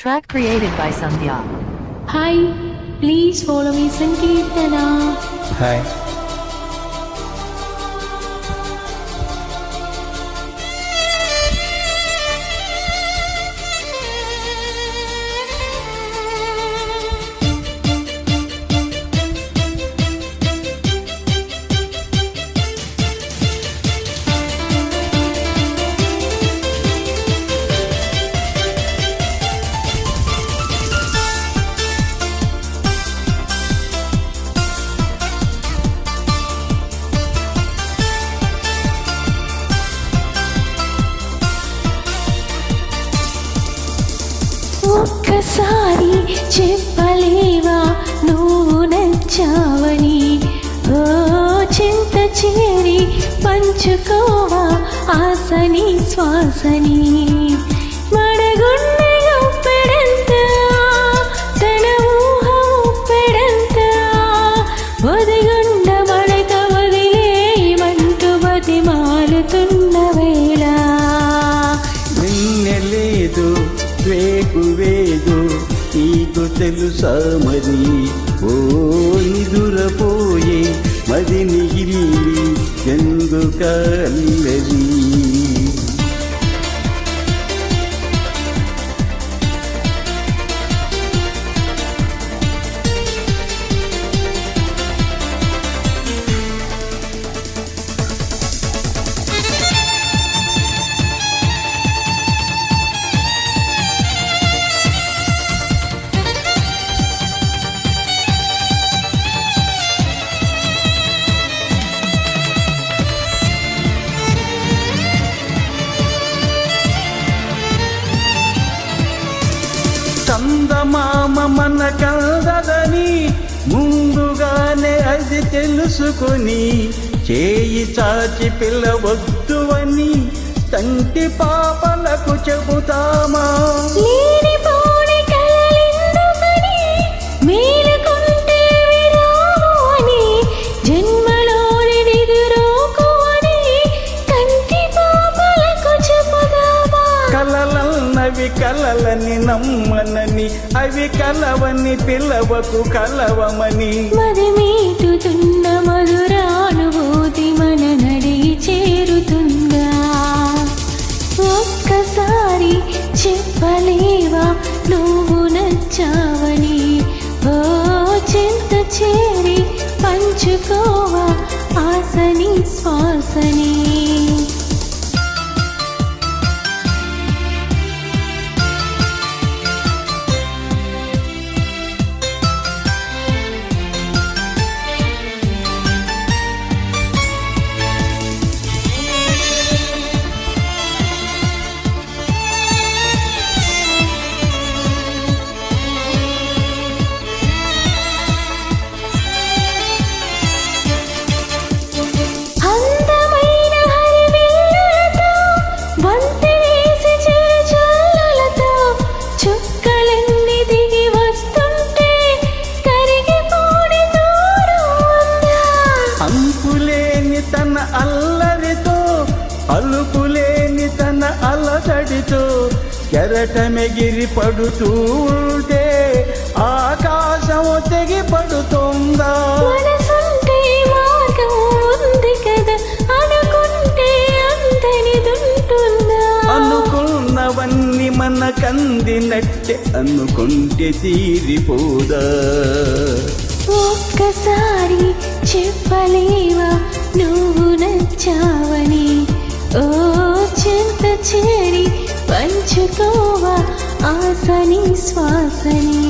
Track created by Sandhya. Hi, please follow me Sankirtana. Hi. ఒక్కసారి చెప్పలేవా నువ్వు నచ్చావని, ఓ చింత చేరి పంచుకోవా ఆసని శ్వాసని. మడగుండె ఉప్పెడంత తన ఊహ ఉప్పెడంత, ఒదిగుండ మడత వదిలేయమంటూ బతిమాలుతున్న వేళ. నిన్నెలేదు వేగు నీకు తెలుసా మరి, ఓ నిదురపోయే మది మిగిలి ఎందుకల్లది. చందమామ మన కలదని ముందుగానే అది తెలుసుకొని, చేయి చాచి పిల్లవద్దు అని తంటి పాపలకు చెబుతామా. లేనిపోని కలలెందుకని మేలుకుంటే విరాము అని, జన్మలోని నిదురోకు అని కంటి పాపలకు చెబుతామా. కలలన్నవి కలలని నమ్మనని, అవి కలవని పిల్లవకు కలవమని. మది మీటుతున్న మధురానుభూతి మన నడిగి చేరుతుందా. ఒక్కసారి చెప్పలేవా నువ్వు నచ్చావని, ఓ చింత చేరి పంచుకోవా ఆసని శ్వాసని. అంకులేని తన అల్లరితో, అలుపులేని తన అలసడితో, కెరటమెగిరి పడుతూ ఉంటే ఆకాశం తెగి పడుతుందా. మనసుంటే మార్గం ఉంది కదా, అనుకుంటే అంతనిదుంటుందా. అనుకున్నవన్నీ మనకందినట్టే, అనుకుంటే తీరిపోదా. ఒక్కసారి చెప్పలేవా నువ్వు నచ్చావని, ఓ చింత చేరి పంచుకోవా ఆసని శ్వాసని.